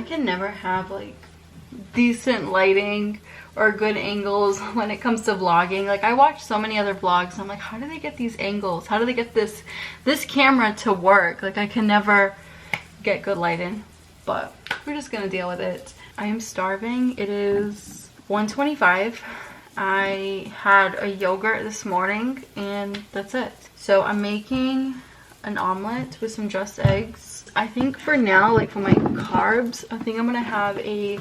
can never have like decent lighting or good angles when it comes to vlogging. Like I watch so many other vlogs and I'm like, how do they get these angles? How do they get this camera to work? Like I can never get good lighting, but we're just gonna deal with it. I am starving. It is 1:25. I had a yogurt this morning and that's it. So I'm making an omelet with some just eggs. I think for now, like for my carbs, I think I'm gonna have a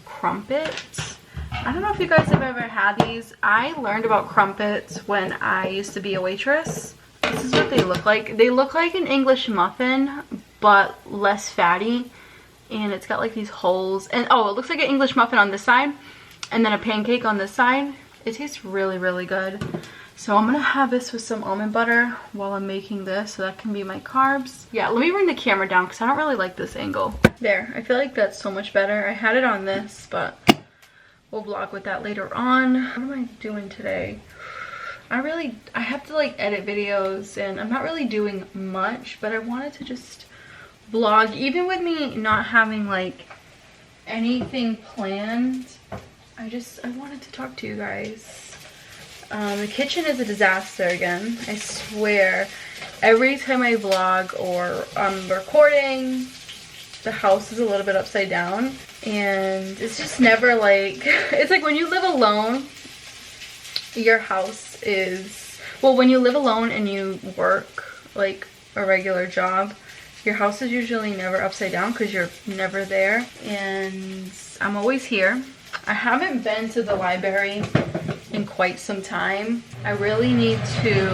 crumpet. I don't know if you guys have ever had these. I learned about crumpets when I used to be a waitress. This is what they look like. They look like an English muffin, but less fatty. And it's got like these holes. And oh, it looks like an English muffin on this side. And then a pancake on this side. It tastes really, really good. So I'm going to have this with some almond butter while I'm making this. So that can be my carbs. Yeah, let me bring the camera down because I don't really like this angle. There, I feel like that's so much better. I had it on this, but we'll vlog with that later on. What am I doing today? I have to like edit videos and I'm not really doing much, but I wanted to just vlog. Even with me not having like anything planned, I wanted to talk to you guys. The kitchen is a disaster again. I swear, every time I vlog or I'm recording, the house is a little bit upside down. And it's just never like, it's like when you live alone, your house is, well, when you live alone and you work like a regular job, your house is usually never upside down because you're never there. And I'm always here. I haven't been to the library in quite some time. I really need to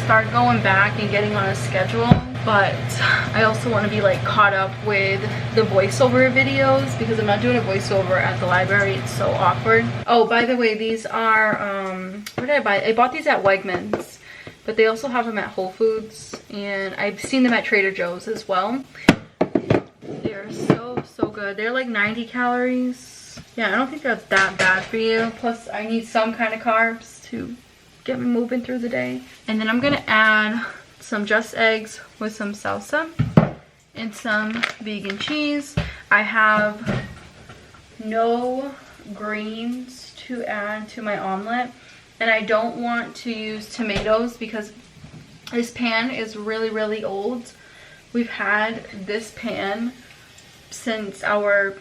start going back and getting on a schedule, but I also want to be like caught up with the voiceover videos because I'm not doing a voiceover at the library. It's so awkward. Oh, by the way, these are where did I buy? I bought these at Wegmans, but they also have them at Whole Foods, and I've seen them at Trader Joe's as well. They're so good. They're like 90 calories. Yeah, I don't think that's that bad for you. Plus, I need some kind of carbs to get me moving through the day. And then I'm gonna add some just eggs with some salsa and some vegan cheese. I have no greens to add to my omelet, and I don't want to use tomatoes because this pan is really old. We've had this pan since our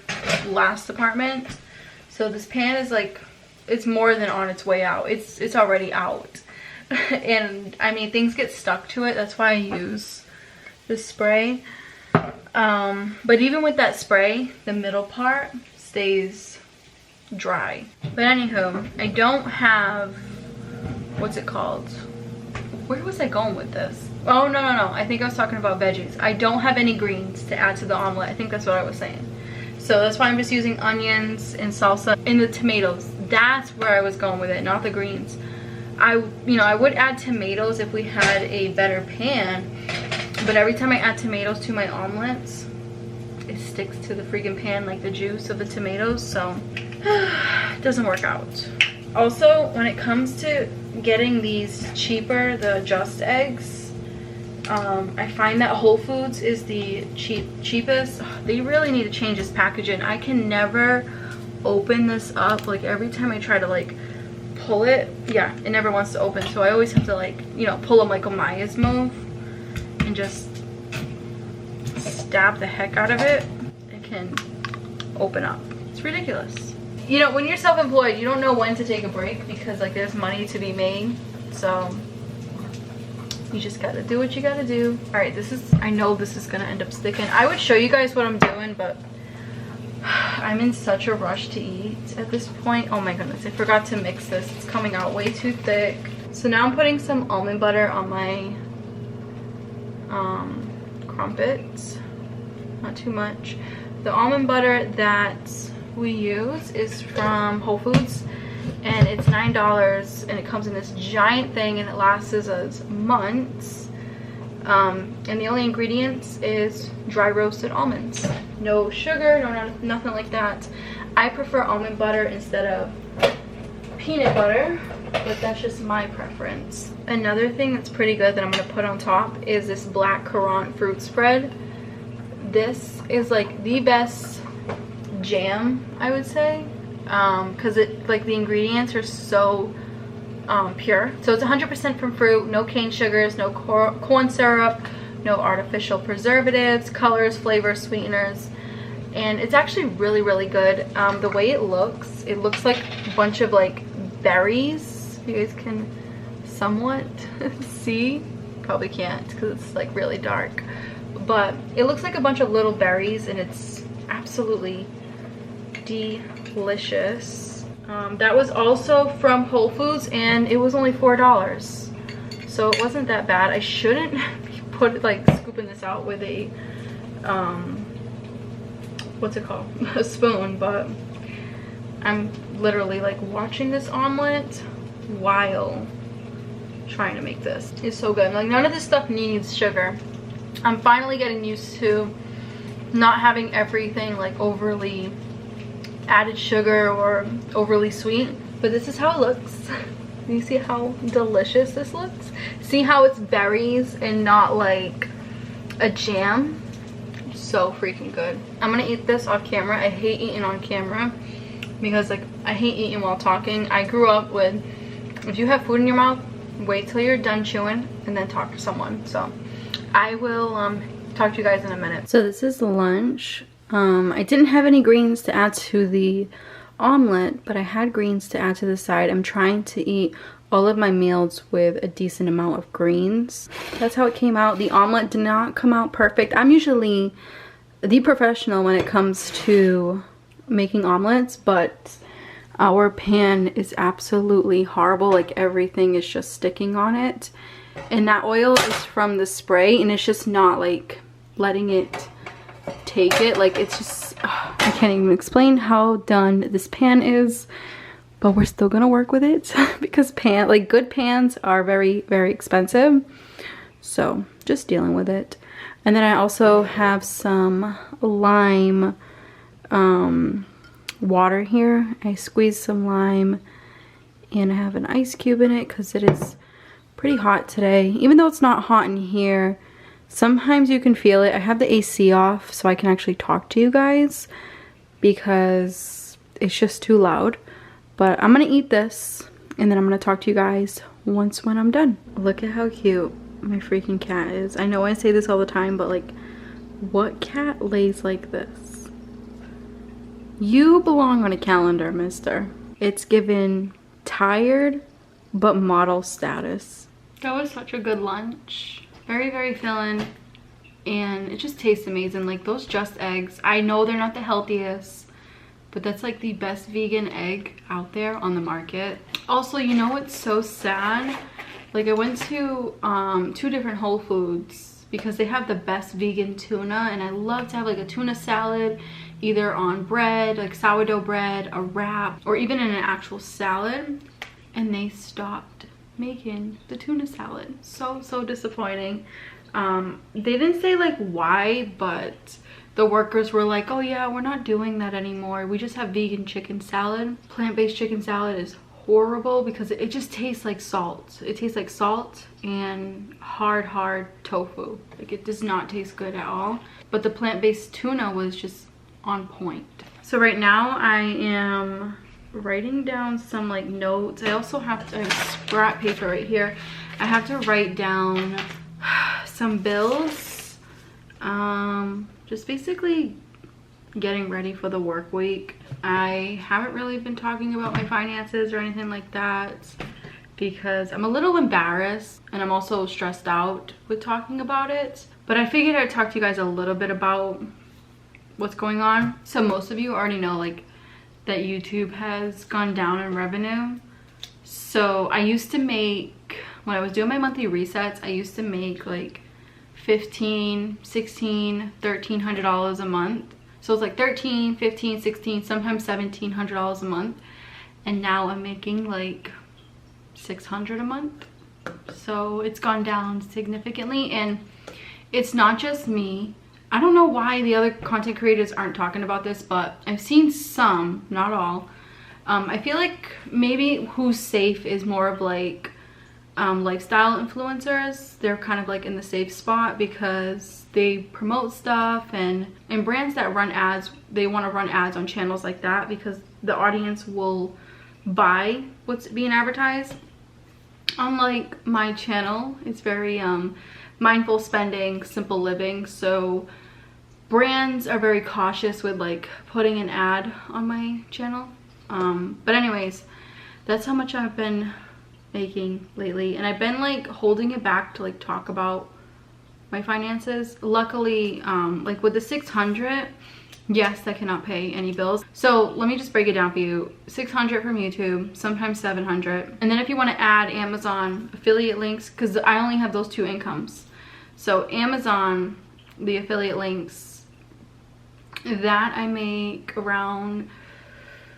last apartment, so this pan is like, it's more than on its way out. It's already out. And I mean, things get stuck to it. That's why I use this spray. But even with that spray, the middle part stays dry. But anywho, I don't have, what's it called? Where was I going with this? Oh, no. I think I was talking about veggies. I don't have any greens to add to the omelet. I think that's what I was saying. So that's why I'm just using onions and salsa and the tomatoes. That's where I was going with it, not the greens. I would add tomatoes if we had a better pan, but every time I add tomatoes to my omelets, it sticks to the freaking pan like the juice of the tomatoes, so it doesn't work out. Also, when it comes to getting these cheaper, the just eggs, I find that Whole Foods is the cheapest. They really need to change this packaging. I can never open this up. Like every time I try to like pull it, yeah, it never wants to open. So I always have to like, you know, pull a Michael Myers move and just stab the heck out of it. It can open up. It's ridiculous. You know, when you're self-employed, you don't know when to take a break because like there's money to be made. So you just gotta do what you gotta do. All right, I know this is gonna end up sticking. I would show you guys what I'm doing, but I'm in such a rush to eat at this point. Oh my goodness, I forgot to mix this. It's coming out way too thick. So now I'm putting some almond butter on my crumpets. Not too much. The almond butter that we use is from Whole Foods, and it's $9, and it comes in this giant thing, and it lasts us months. And the only ingredients is dry roasted almonds. No sugar, nothing like that. I prefer almond butter instead of peanut butter, but that's just my preference. Another thing that's pretty good that I'm gonna put on top is this black currant fruit spread. this is like the best jam, I would say, because it like the ingredients are so pure. So it's 100% from fruit, no cane sugars, no corn syrup, no artificial preservatives, colors, flavors, sweeteners, and it's actually really, really good. The way it looks like a bunch of like berries. You guys can somewhat see, probably can't because it's like really dark, but it looks like a bunch of little berries, and it's absolutely delicious. That was also from Whole Foods, and it was only $4, so it wasn't that bad. I shouldn't be scooping this out with a what's it called, a spoon, but I'm literally like watching this omelet while trying to make this. It's so good. Like, none of this stuff needs sugar. I'm finally getting used to not having everything like overly added sugar or overly sweet, but this is how it looks. You see how delicious this looks? See how it's berries and not like a jam? So freaking good. I'm gonna eat this off camera. I hate eating on camera because like I hate eating while talking. I grew up with, if you have food in your mouth, wait till you're done chewing and then talk to someone. So I will talk to you guys in a minute. So this is lunch. I didn't have any greens to add to the omelet, but I had greens to add to the side. I'm trying to eat all of my meals with a decent amount of greens. That's how it came out. The omelet did not come out perfect. I'm usually the professional when it comes to making omelets, but our pan is absolutely horrible. Like, everything is just sticking on it, and that oil is from the spray, and it's just not like letting it take it. Like, it's just I can't even explain how done this pan is, but we're still gonna work with it because good pans are very, very expensive, so just dealing with it. And then I also have some lime water here. I squeezed some lime, and I have an ice cube in it because it is pretty hot today. Even though it's not hot in here, sometimes you can feel it. I have the AC off so I can actually talk to you guys because it's just too loud. But I'm gonna eat this, and then I'm gonna talk to you guys when I'm done. Look at how cute my freaking cat is. I know I say this all the time, but like, what cat lays like this? You belong on a calendar, mister. It's given tired but model status. That was such a good lunch. Very, very filling, and it just tastes amazing. Like, those Just eggs, I know they're not the healthiest, but that's like the best vegan egg out there on the market. Also, you know what's so sad? Like, I went to 2 different Whole Foods because they have the best vegan tuna, and I love to have like a tuna salad either on bread, like sourdough bread, a wrap, or even in an actual salad, and they stopped making the tuna salad. So disappointing. They didn't say like why, but the workers were like, oh yeah, we're not doing that anymore, we just have vegan chicken salad. Plant-based chicken salad is horrible because it just tastes like salt. It tastes like salt and hard tofu. Like, it does not taste good at all. But the plant-based tuna was just on point. So right now I am writing down some like notes. I also have to, I have scrap paper right here. I have to write down some bills. Just basically getting ready for the work week. I haven't really been talking about my finances or anything like that because I'm a little embarrassed, and I'm also stressed out with talking about it. But I figured I'd talk to you guys a little bit about what's going on. So most of you already know like that YouTube has gone down in revenue. So I used to make, when I was doing my monthly resets, I used to make like $1,500, $1,600, $1,300 a month. So it's like $1,300, $1,500, $1,600, sometimes $1,700 a month. And now I'm making like $600 a month. So it's gone down significantly, and it's not just me. I don't know why the other content creators aren't talking about this, but I've seen some, not all. I feel like maybe Who's Safe is more of like lifestyle influencers. They're kind of like in the safe spot because they promote stuff, and brands that run ads, they want to run ads on channels like that because the audience will buy what's being advertised. Unlike my channel, it's very mindful spending, simple living, so brands are very cautious with like putting an ad on my channel. But anyways, that's how much I've been making lately, and I've been like holding it back to like talk about my finances. Luckily, like with the 600, yes, that cannot pay any bills. So let me just break it down for you. 600 from YouTube, sometimes 700. And then if you want to add Amazon affiliate links, because I only have those two incomes. So Amazon, the affiliate links, that I make around,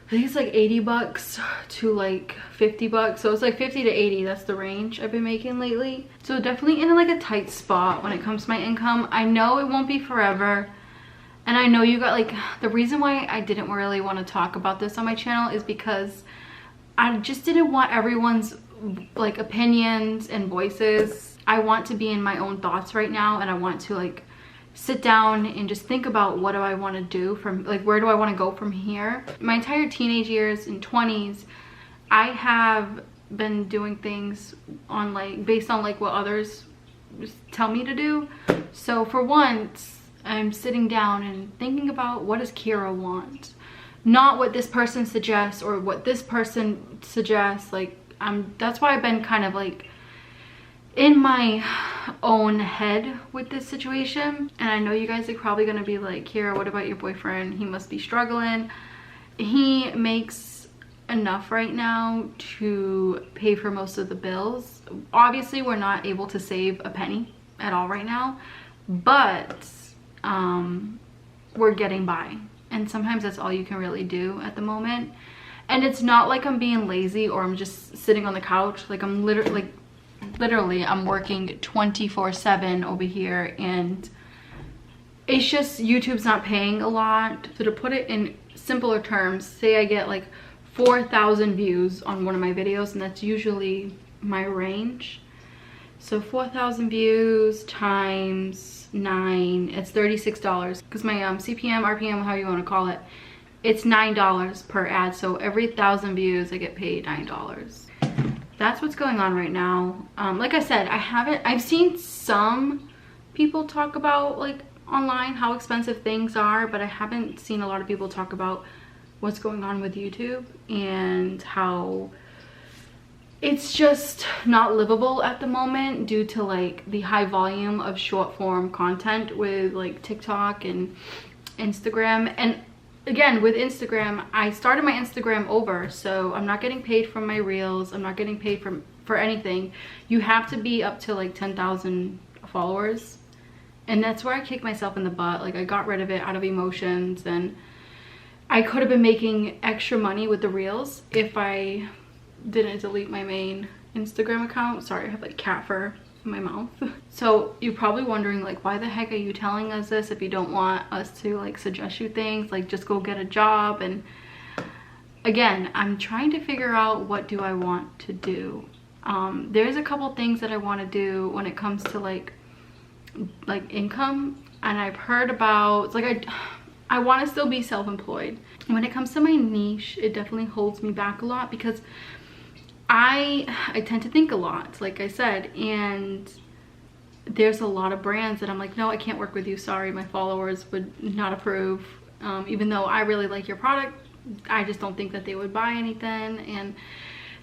I think it's like 80 bucks to like 50 bucks. So it's like 50 to 80, that's the range I've been making lately. So definitely in like a tight spot when it comes to my income. I know it won't be forever. And I know you got like, the reason why I didn't really want to talk about this on my channel is because I just didn't want everyone's like opinions and voices. I want to be in my own thoughts right now, and I want to like sit down and just think about what do I want to do from, like, where do I want to go from here. My entire teenage years and 20s, I have been doing things on like, based on like what others tell me to do. So for once, I'm sitting down and thinking about, what does Kira want? Not what this person suggests or what this person suggests. Like, that's why I've been kind of like in my own head with this situation. And I know you guys are probably gonna be like, Kira, what about your boyfriend? He must be struggling. He makes enough right now to pay for most of the bills. Obviously, we're not able to save a penny at all right now, but we're getting by, and sometimes that's all you can really do at the moment. And it's not like I'm being lazy or I'm just sitting on the couch. Like, I'm literally I'm working 24/7 over here, and it's just YouTube's not paying a lot. So to put it in simpler terms, say I get like 4,000 views on one of my videos, and that's usually my range. So 4,000 views times 9, it's $36, because my CPM, RPM, however you want to call it, it's $9 per ad. So every 1,000 views I get paid $9. That's what's going on right now. Like I said, I've seen some people talk about like online how expensive things are, but I haven't seen a lot of people talk about what's going on with YouTube and how it's just not livable at the moment due to like the high volume of short form content with like TikTok and Instagram. And again, with Instagram, I started my Instagram over, so I'm not getting paid from my reels. I'm not getting paid for anything. You have to be up to like 10,000 followers, and that's where I kick myself in the butt. Like, I got rid of it out of emotions, and I could have been making extra money with the reels if I didn't delete my main Instagram account. Sorry, I have like cat fur in my mouth. So you're probably wondering, like, why the heck are you telling us this if you don't want us to like suggest you things? Like, just go get a job. And again, I'm trying to figure out, what do I want to do? There's a couple things that I want to do when it comes to like income, and I've heard about, like, I want to still be self-employed. When it comes to my niche, it definitely holds me back a lot because I tend to think a lot, like I said, and there's a lot of brands that I'm like, no, I can't work with you, sorry, my followers would not approve. Even though I really like your product, I just don't think that they would buy anything. And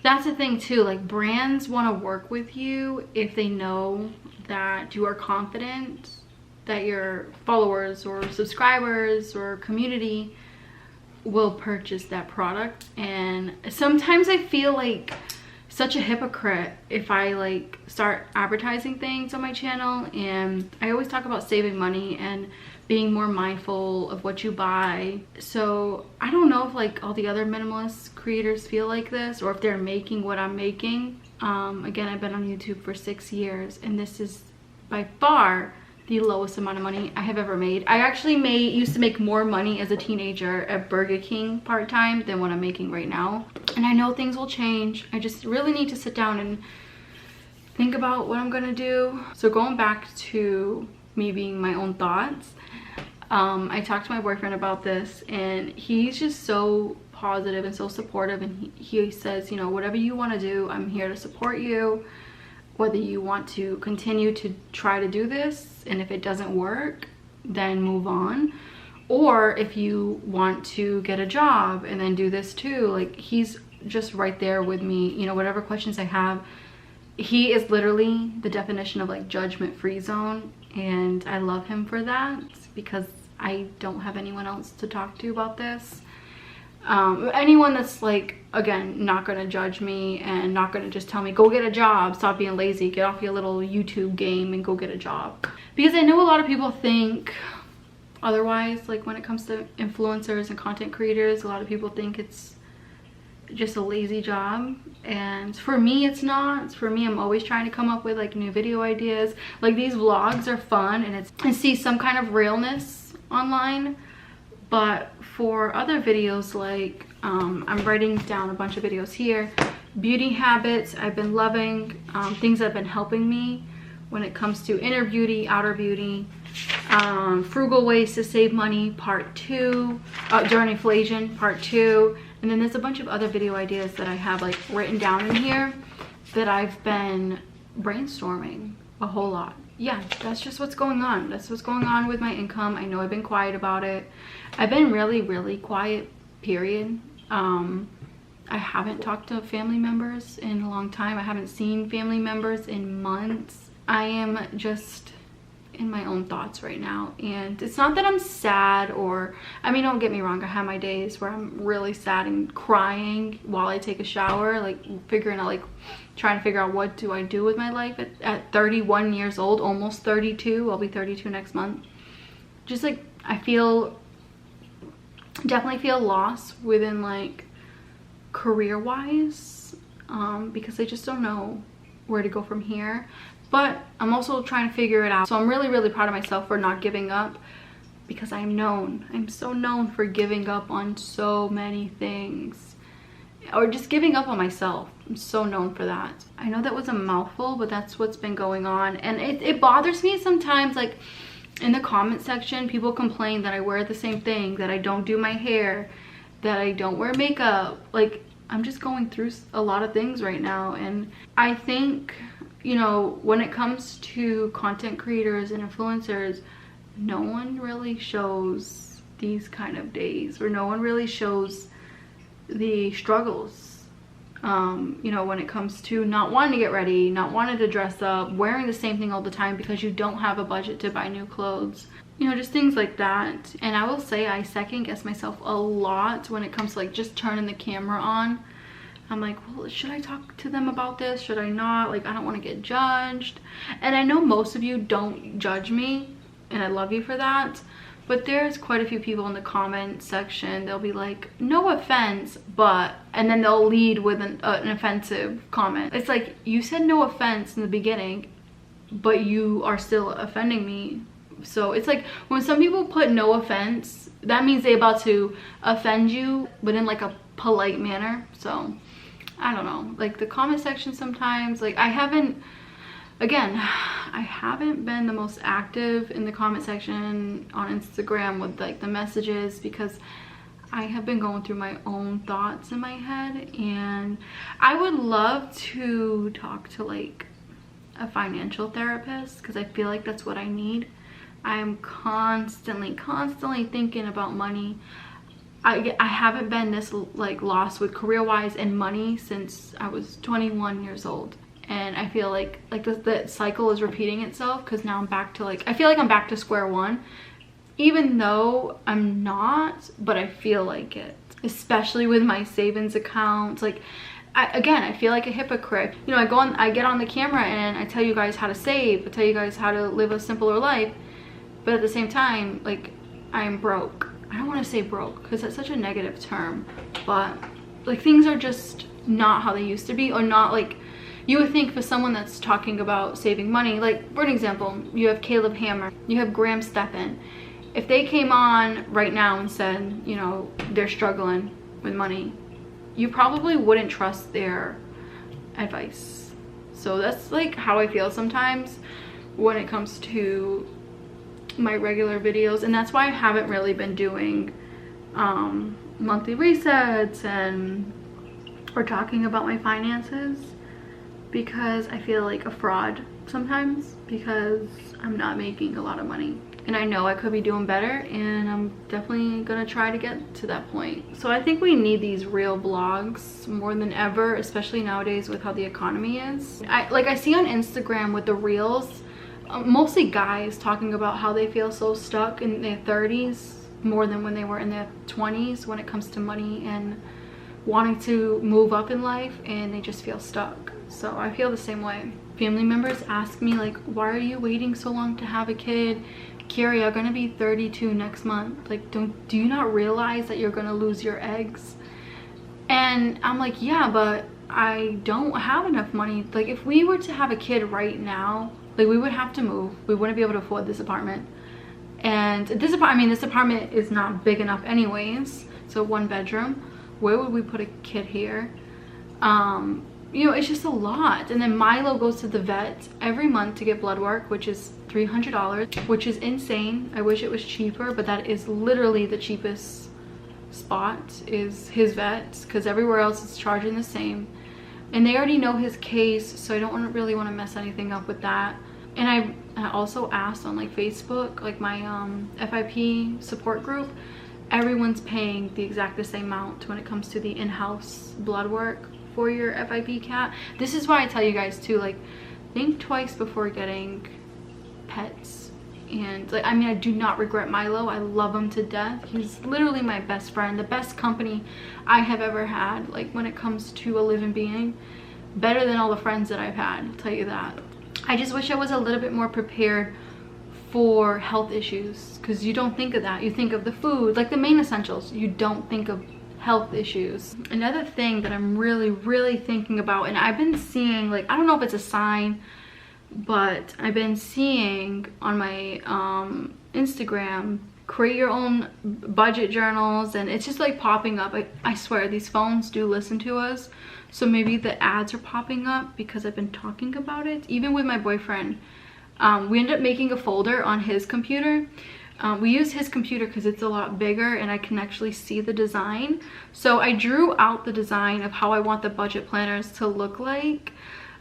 that's the thing too, like, brands want to work with you if they know that you are confident that your followers or subscribers or community will purchase that product. And sometimes I feel like such a hypocrite if I like start advertising things on my channel. And I always talk about saving money and being more mindful of what you buy. So I don't know if like all the other minimalist creators feel like this, or if they're making what I'm making. Again, I've been on YouTube for 6 years, and this is by far the lowest amount of money I have ever made. I actually used to make more money as a teenager at Burger King part-time than what I'm making right now. And I know things will change. I just really need to sit down and think about what I'm gonna do. So going back to me being my own thoughts, I talked to my boyfriend about this, and he's just so positive and so supportive, and he says, you know, whatever you want to do, I'm here to support you. Whether you want to continue to try to do this, and if it doesn't work, then move on, or if you want to get a job and then do this too, like, he's just right there with me. You know, whatever questions I have, he is literally the definition of like judgment-free zone, and I love him for that because I don't have anyone else to talk to about this. Anyone that's like, again, not gonna judge me and not gonna just tell me go get a job, stop being lazy, get off your little YouTube game and go get a job. Because I know a lot of people think otherwise. Like, when it comes to influencers and content creators, a lot of people think it's just a lazy job, and for me it's not. For me, I'm always trying to come up with like new video ideas. Like, these vlogs are fun, and I see some kind of realness online, but for other videos, like I'm writing down a bunch of videos here. Beauty habits I've been loving, things that have been helping me when it comes to inner beauty, outer beauty, frugal ways to save money part 2, during inflation part 2. And then there's a bunch of other video ideas that I have like written down in here that I've been brainstorming a whole lot. Yeah, that's just what's going on. That's what's going on with my income. I know I've been quiet about it. I've been really quiet, period. I haven't talked to family members in a long time. I haven't seen family members in months. I am just in my own thoughts right now, and it's not that I'm sad, or, I mean, don't get me wrong, I have my days where I'm really sad and crying while I take a shower, like figuring out, like trying to figure out what do I do with my life at 31 years old, almost 32. I'll be 32 next month. Just like, I definitely feel lost within like career wise, because I just don't know where to go from here. But I'm also trying to figure it out. So I'm really proud of myself for not giving up, because I'm so known for giving up on so many things, or just giving up on myself. I'm so known for that. I know that was a mouthful, but that's what's been going on. And it bothers me sometimes, like in the comment section, people complain that I wear the same thing, that I don't do my hair, that I don't wear makeup. Like, I'm just going through a lot of things right now, and I think, you know, when it comes to content creators and influencers, no one really shows these kind of days, or no one really shows the struggles, you know, when it comes to not wanting to get ready, not wanting to dress up, wearing the same thing all the time because you don't have a budget to buy new clothes, you know, just things like that. And I will say I second guess myself a lot when it comes to like just turning the camera on. I'm like, well, should I talk to them about this? Should I not? Like, I don't want to get judged. And I know most of you don't judge me, and I love you for that. But there's quite a few people in the comment section, they'll be like, no offense, but, and then they'll lead with an offensive comment. It's like, you said no offense in the beginning, but you are still offending me. So it's like, when some people put no offense, that means they're about to offend you, but in like a polite manner. So I don't know, like the comment section sometimes, like I haven't been the most active in the comment section on Instagram with like the messages, because I have been going through my own thoughts in my head, and I would love to talk to like a financial therapist, because I feel like that's what I need. I'm constantly thinking about money. I haven't been this like lost with career-wise and money since I was 21 years old. And I feel like the cycle is repeating itself, because now I'm back to like, I feel like I'm back to square one, even though I'm not, but I feel like it, especially with my savings account. Like, I feel like a hypocrite. You know, I get on the camera and I tell you guys how to save, I tell you guys how to live a simpler life, but at the same time, like, I'm broke. I don't want to say broke because that's such a negative term, but like things are just not how they used to be, or not like you would think for someone that's talking about saving money. Like, for an example, you have Caleb Hammer, you have Graham Stephan. If they came on right now and said, you know, they're struggling with money, you probably wouldn't trust their advice. So that's like how I feel sometimes when it comes to my regular videos, and that's why I haven't really been doing monthly resets and or talking about my finances, because I feel like a fraud sometimes because I'm not making a lot of money. And I know I could be doing better, and I'm definitely gonna try to get to that point. So I think we need these real vlogs more than ever, especially nowadays with how the economy is. I see on Instagram with the reels, mostly guys talking about how they feel so stuck in their 30s more than when they were in their 20s when it comes to money and wanting to move up in life, and they just feel stuck. So I feel the same way. Family members ask me like, why are you waiting so long to have a kid? Kiri, you're gonna be 32 next month. Like, do you not realize that you're gonna lose your eggs? And I'm like, yeah, but I don't have enough money. Like, if we were to have a kid right now, like, we would have to move. We wouldn't be able to afford this apartment. And this apartment is not big enough anyways. So 1 bedroom. Where would we put a kid here? You know, it's just a lot. And then Milo goes to the vet every month to get blood work, which is $300, which is insane. I wish it was cheaper, but that is literally the cheapest spot is his vet, because everywhere else is charging the same. And they already know his case, so I don't really want to mess anything up with that. And I also asked on like Facebook, like my FIP support group, everyone's paying the exact same amount when it comes to the in-house blood work for your FIP cat. This is why I tell you guys too, like, think twice before getting pets. And like, I mean, I do not regret Milo. I love him to death. He's literally my best friend, the best company I have ever had, like when it comes to a living being. Better than all the friends that I've had, I'll tell you that. I just wish I was a little bit more prepared for health issues, because you don't think of that. You think of the food, like the main essentials. You don't think of health issues. Another thing that I'm really thinking about, and I've been seeing, like, I don't know if it's a sign, but I've been seeing on my Instagram, create your own budget journals, and it's just like popping up. I swear these phones do listen to us, so maybe the ads are popping up because I've been talking about it. Even with my boyfriend, we ended up making a folder on his computer. We use his computer because it's a lot bigger and I can actually see the design. So I drew out the design of how I want the budget planners to look like.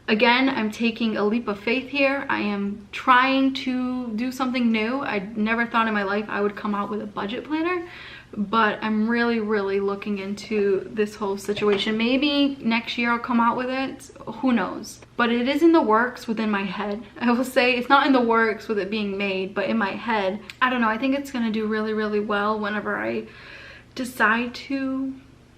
Again, I'm taking a leap of faith here. I am trying to do something new. I never thought in my life I would come out with a budget planner, but I'm really looking into this whole situation. Maybe next year I'll come out with it, who knows. But it is in the works within my head. I will say it's not in the works with it being made, but in my head, I don't know, I think it's gonna do really well whenever I decide to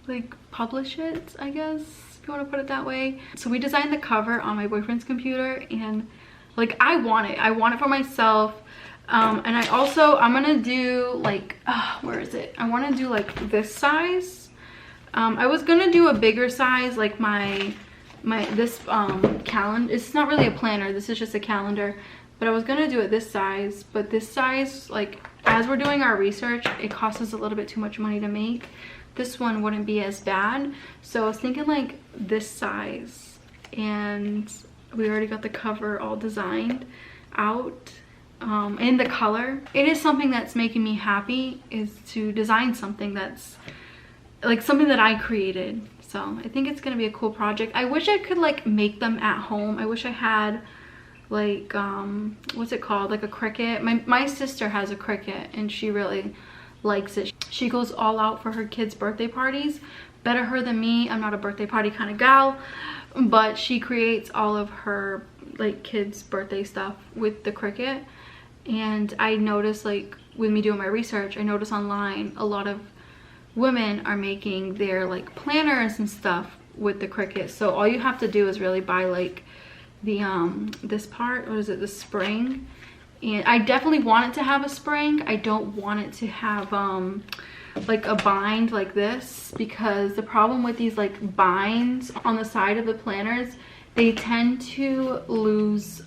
like publish it, I guess, if you want to put it that way. So we designed the cover on my boyfriend's computer, and like I want it for myself. And I'm gonna do like, where is it? I want to do like this size. I was gonna do a bigger size, like this calendar. It's not really a planner, this is just a calendar, but I was gonna do it this size. But this size, like, as we're doing our research, it costs us a little bit too much money to make. This one wouldn't be as bad, so I was thinking like this size. And we already got the cover all designed out. And the color, it is something that's making me happy, is to design something that's like something that I created. So I think it's gonna be a cool project. I wish I could like make them at home. I wish I had like what's it called, like a Cricut. My sister has a Cricut and she really likes it. She goes all out for her kids' birthday parties. Better her than me. I'm not a birthday party kind of gal, but she creates all of her like kids' birthday stuff with the Cricut. And I noticed, like, with me doing my research, I noticed online a lot of women are making their like planners and stuff with the Cricut. So all you have to do is really buy like the this part, what is it, the spring. And I definitely want it to have a spring. I don't want it to have like a bind like this, because the problem with these like binds on the side of the planners, they tend to lose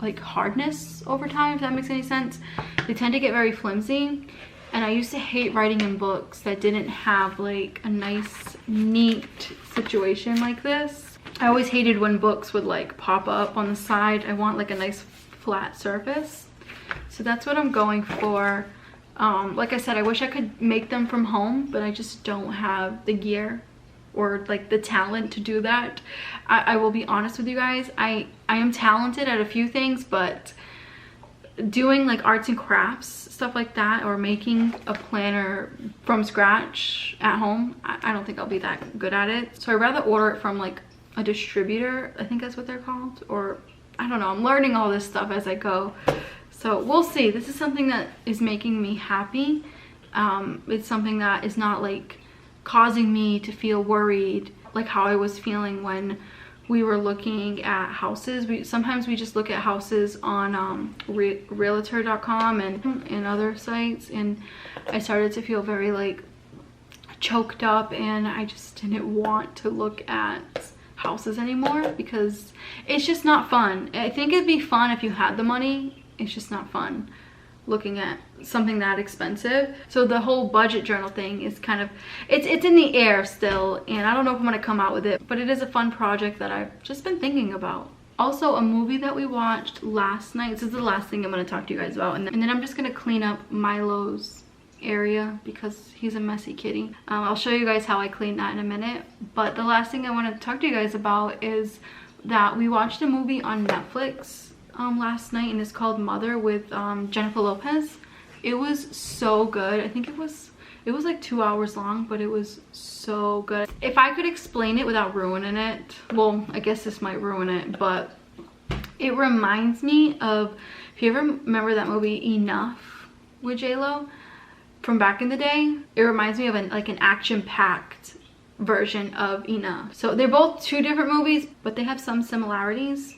like hardness over time, if that makes any sense. They tend to get very flimsy, and I used to hate writing in books that didn't have like a nice neat situation like this. I always hated when books would like pop up on the side. I want like a nice flat surface. So that's what I'm going for. Like I said, I wish I could make them from home, but I just don't have the gear or like the talent to do that. I will be honest with you guys. I am talented at a few things, but doing like arts and crafts, stuff like that, or making a planner from scratch at home, I don't think I'll be that good at it. So I'd rather order it from like a distributor, I think that's what they're called, or I don't know. I'm learning all this stuff as I go. So we'll see. This is something that is making me happy. It's something that is not like causing me to feel worried like how I was feeling when we were looking at houses. Sometimes we just look at houses on realtor.com and other sites, and I started to feel very like choked up, and I just didn't want to look at houses anymore because it's just not fun. I think it'd be fun if you had the money. It's just not fun looking at something that expensive. So the whole budget journal thing is kind of, it's in the air still, and I don't know if I'm gonna come out with it, but it is a fun project that I've just been thinking about. Also, a movie that we watched last night, this is the last thing I'm gonna talk to you guys about, and then I'm just gonna clean up Milo's area because he's a messy kitty. I'll show you guys how I clean that in a minute, but the last thing I want to talk to you guys about is that we watched a movie on Netflix last night, and it's called Mother with Jennifer Lopez. It was so good. I think it was like 2 hours long, but it was so good. If I could explain it without ruining it, well, I guess this might ruin it, but it reminds me of, if you ever remember that movie Enough with J-Lo from back in the day, it reminds me of like an action-packed version of Enough. So they're both two different movies, but they have some similarities,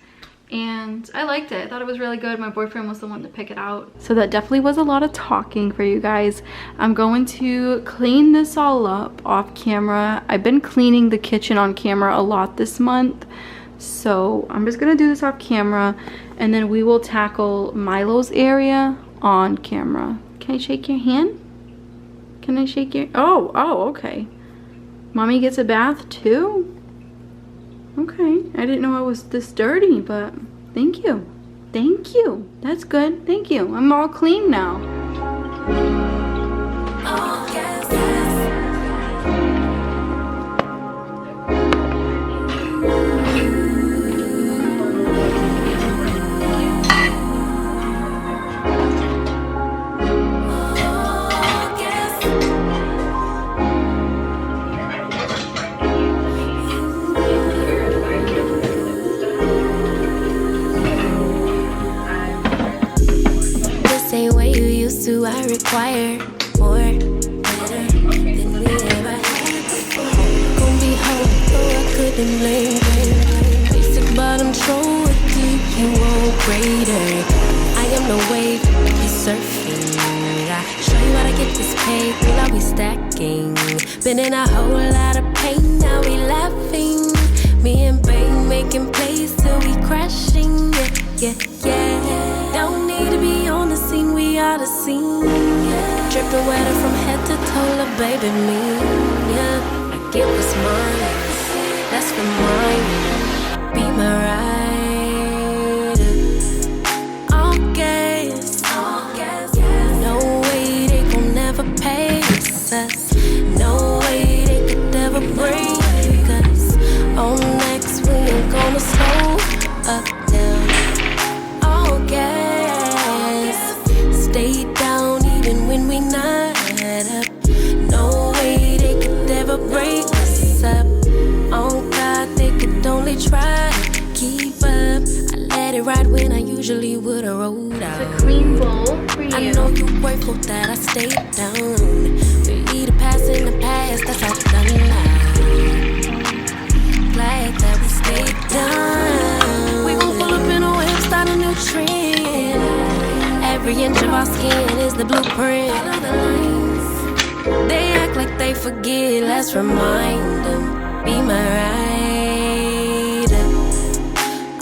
and I liked it. I thought it was really good. My boyfriend was the one to pick it out. So that definitely was a lot of talking for you guys. I'm going to clean this all up off camera. I've been cleaning the kitchen on camera a lot this month, so I'm just gonna do this off camera, and then we will tackle Milo's area on camera. Can I shake your hand? Can I shake your... Oh, okay. Mommy gets a bath too? Okay, I didn't know I was this dirty, but thank you. Thank you. That's good. Thank you. I'm all clean now. I require more, better than we ever had before. Gon' be home, though I couldn't blame. Basic bottom troll, deep, you want greater. I am no wave, you surfing. I show you how to get this cake, girl, I'll be stacking. Been in a whole lot of pain, now we laughing. Me and Bang making plays till we crashing. Yeah. Don't need to be on the scene, we are the scene. Yeah. Dripping wetter from head to toe, love baby me. Yeah, I get what's mine, that's for mine. Be my ride. All gas. No way they gon' never pace us. No way they could ever break us. On next we ain't gonna slow up now. Stay down even when we not up. No way they could ever break us up. On God, they could only try to keep up. I let it ride when I usually would've rolled out. It's a clean bowl for you. I know you're grateful that I stayed down. We either pass in the past, that's all done now. Glad that we stayed down. We gon' pull up in a whip, start a new trend. Every inch of our skin is the blueprint. They act like they forget, let's remind them. Be my ride.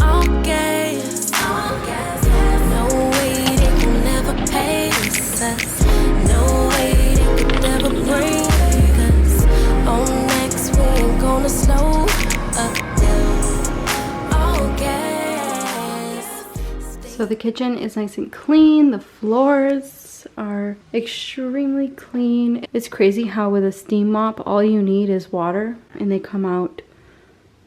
All gas. No way they can never pace us. No way they could ever break us. On next we ain't gonna slow up now. So the kitchen is nice and clean. The floors are extremely clean. It's crazy how with a steam mop, all you need is water and they come out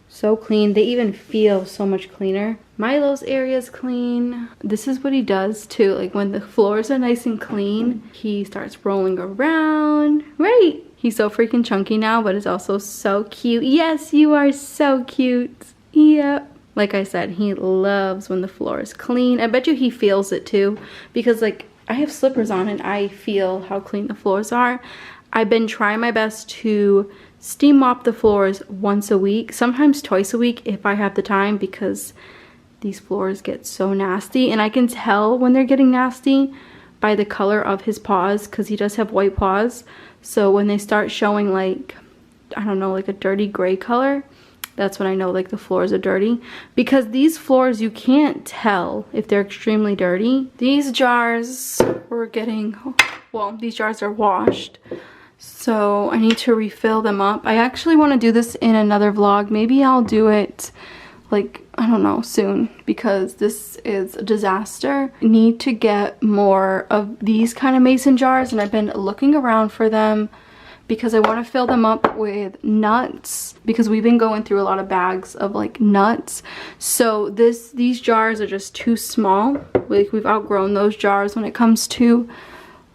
so clean. They even feel so much cleaner. Milo's area is clean. This is what he does too. Like when the floors are nice and clean, he starts rolling around. Right. He's so freaking chunky now, but it's also so cute. Yes, you are so cute. Yep. Like I said, he loves when the floor is clean. I bet you he feels it too, because like I have slippers on and I feel how clean the floors are. I've been trying my best to steam mop the floors once a week, sometimes twice a week if I have the time, because these floors get so nasty. And I can tell when they're getting nasty by the color of his paws, because he does have white paws. So when they start showing like, I don't know, like a dirty gray color, that's when I know like the floors are dirty. Because these floors, you can't tell if they're extremely dirty. These jars we're getting, well, these jars are washed. So I need to refill them up. I actually want to do this in another vlog. Maybe I'll do it like, I don't know, soon, because this is a disaster. I need to get more of these kind of mason jars, and I've been looking around for them because I want to fill them up with nuts, because we've been going through a lot of bags of like nuts. So these jars are just too small. Like we've outgrown those jars when it comes to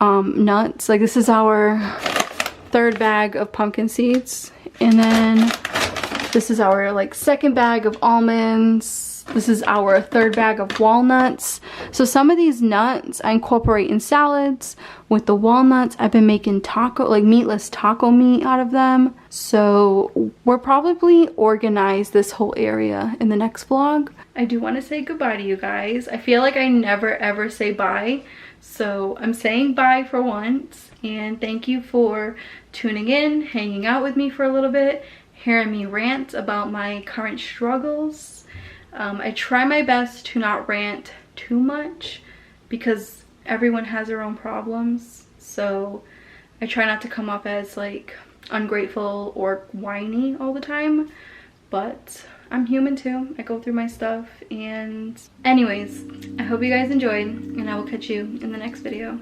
nuts. Like this is our third bag of pumpkin seeds, and then this is our like second bag of almonds. This is our third bag of walnuts. So some of these nuts I incorporate in salads. With the walnuts, I've been making taco, like meatless taco meat out of them. So we're probably organize this whole area in the next vlog. I do want to say goodbye to you guys. I feel like I never ever say bye. So I'm saying bye for once. And thank you for tuning in, hanging out with me for a little bit, hearing me rant about my current struggles. I try my best to not rant too much because everyone has their own problems. So I try not to come up as like ungrateful or whiny all the time. But I'm human too. I go through my stuff. And anyways, I hope you guys enjoyed, and I will catch you in the next video.